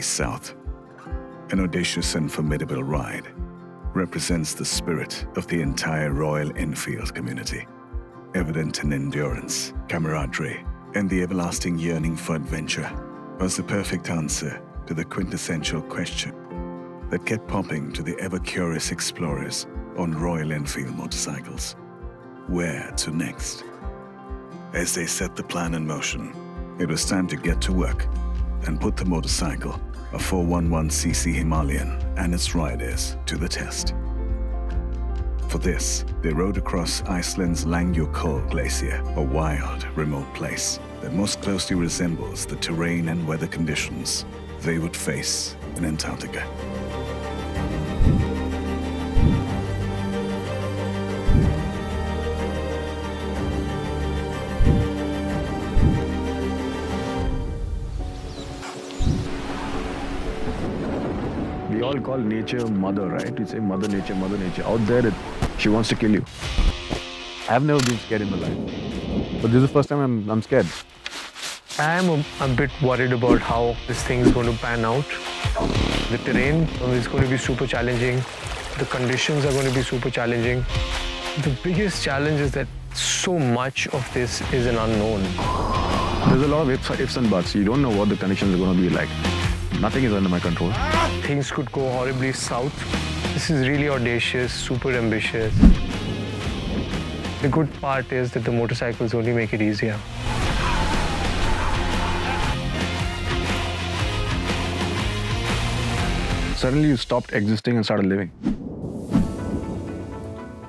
degrees south. An audacious and formidable ride represents the spirit of the entire Royal Enfield community, evident in endurance, camaraderie, and the everlasting yearning for adventure, was the perfect answer to the quintessential question that kept popping to the ever-curious explorers on Royal Enfield motorcycles. Where to next? As they set the plan in motion, it was time to get to work and put the motorcycle, a 411cc Himalayan, and its riders to the test. For this, they rode across Iceland's Langjökull Glacier, a wild, remote place that most closely resembles the terrain and weather conditions they would face in Antarctica. We all call nature mother, right? We say mother nature, mother nature. Out there, she wants to kill you. I've never been scared in my life. But this is the first time I'm scared. I am a bit worried about how this thing is going to pan out. The terrain is going to be super challenging. The conditions are going to be super challenging. The biggest challenge is that so much of this is an unknown. There's a lot of ifs and buts. You don't know what the conditions are going to be like. Nothing is under my control. Things could go horribly south. This is really audacious, super ambitious. The good part is that the motorcycles only make it easier. Suddenly you stopped existing and started living.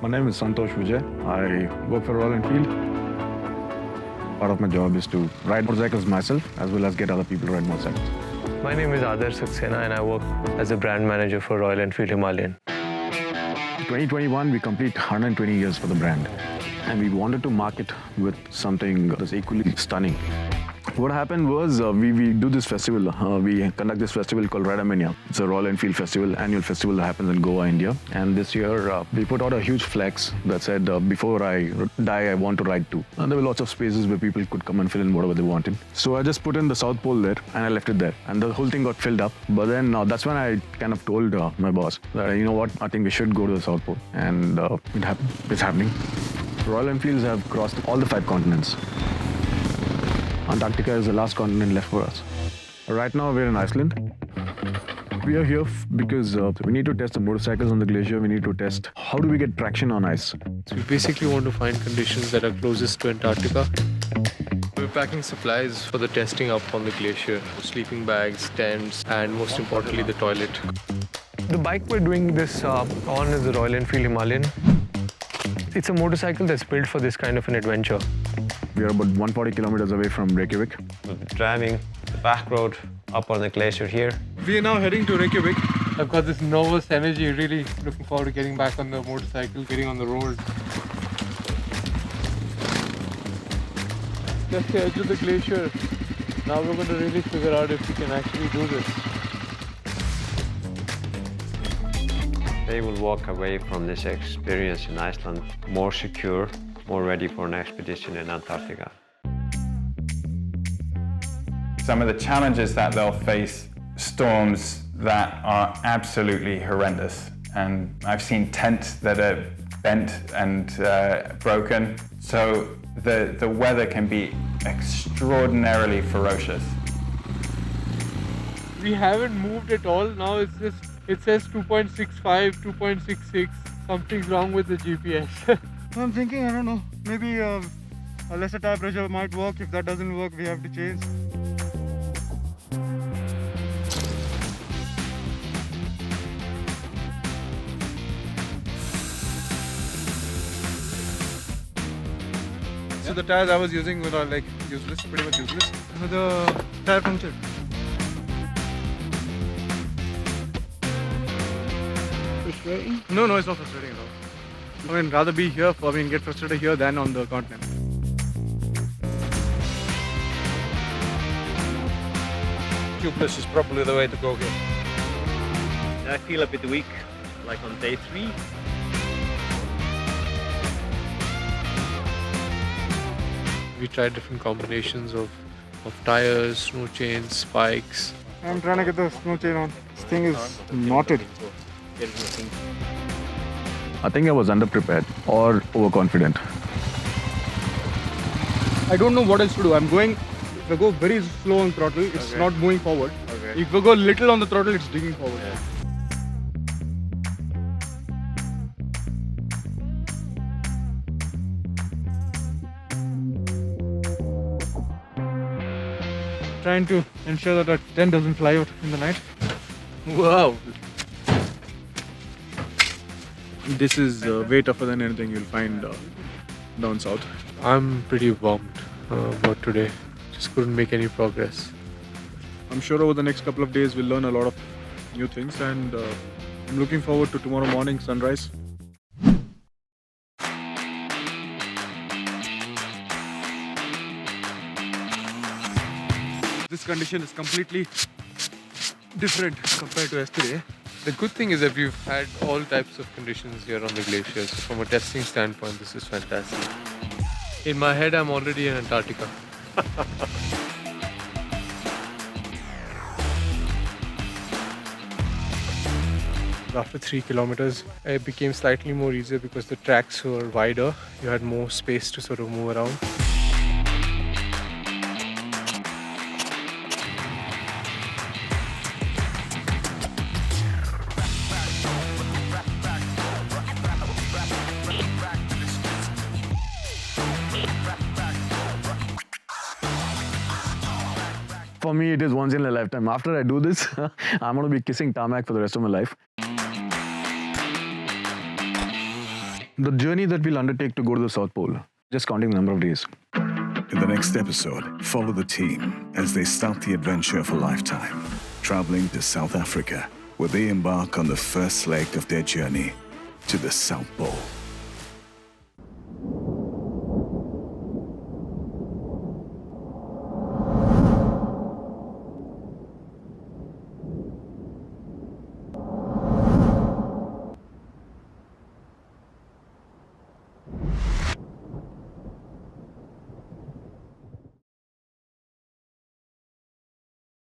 My name is Santhosh I work for Royal Enfield. Part of my job is to ride motorcycles myself as well as get other people to ride motorcycles. My name is Ardash and I work as a brand manager for Royal Enfield Himalayan. In 2021, we complete 120 years for the brand. And we wanted to market with something that's equally stunning. What happened was we do this festival. We conduct this festival called Radamania. It's a Royal Enfield festival, annual festival that happens in Goa, India. And this year, we put out a huge flex that said, before I die, I want to ride too. And there were lots of spaces where people could come and fill in whatever they wanted. So I just put in the South Pole there and I left it there. And the whole thing got filled up. But then that's when I kind of told my boss that, you know what, I think we should go to the South Pole. And it happened. It's happening. Royal Enfields have crossed all the 5 continents. Antarctica is the last continent left for us. Right now we're in Iceland. We are here because we need to test the motorcycles on the glacier. We need to test how do we get traction on ice. So we basically want to find conditions that are closest to Antarctica. We're packing supplies for the testing up on the glacier. Sleeping bags, tents, and most importantly the toilet. The bike we're doing this on is the Royal Enfield Himalayan. It's a motorcycle that's built for this kind of an adventure. We are about 140 kilometers away from Reykjavik. We'll be driving the back road up on the glacier here. We are now heading to Reykjavik. I've got this nervous energy, really looking forward to getting back on the motorcycle, getting on the road. That's the edge of the glacier. Now we're going to really figure out if we can actually do this. They will walk away from this experience in Iceland more secure, more ready for an expedition in Antarctica. Some of the challenges that they'll face, storms that are absolutely horrendous. And I've seen tents that are bent and broken. So the weather can be extraordinarily ferocious. We haven't moved at all. Now it's just, it says 2.65, 2.66. Something's wrong with the GPS. I'm thinking, I don't know, maybe a lesser tire pressure might work. If that doesn't work, we have to change. So the tires I was using were like useless, pretty much useless. So the tire punctured. Frustrating? No, it's not frustrating at all. I mean, rather be here, get frustrated here than on the continent. Tubeless is probably the way to go here. I feel a bit weak, like on day 3. We tried different combinations of tires, snow chains, spikes. I'm trying to get the snow chain on. This thing is knotted. I think I was underprepared or overconfident. I don't know what else to do. I'm going, if I go very slow on throttle, it's not moving forward. Okay. If I go little on the throttle, it's digging forward. Trying to ensure that our tent doesn't fly out in the night. Wow. This is way tougher than anything you'll find down south. I'm pretty bummed about today. Just couldn't make any progress. I'm sure over the next couple of days we'll learn a lot of new things, and I'm looking forward to tomorrow morning sunrise. This condition is completely different compared to yesterday. The good thing is that we've had all types of conditions here on the glacier. So from a testing standpoint, this is fantastic. In my head, I'm already in Antarctica. After 3 kilometers, it became slightly more easier because the tracks were wider. You had more space to sort of move around. For me, it is once in a lifetime. After I do this, I'm going to be kissing tarmac for the rest of my life. The journey that we'll undertake to go to the South Pole, just counting the number of days. In the next episode, follow the team as they start the adventure of a lifetime, traveling to South Africa, where they embark on the first leg of their journey to the South Pole.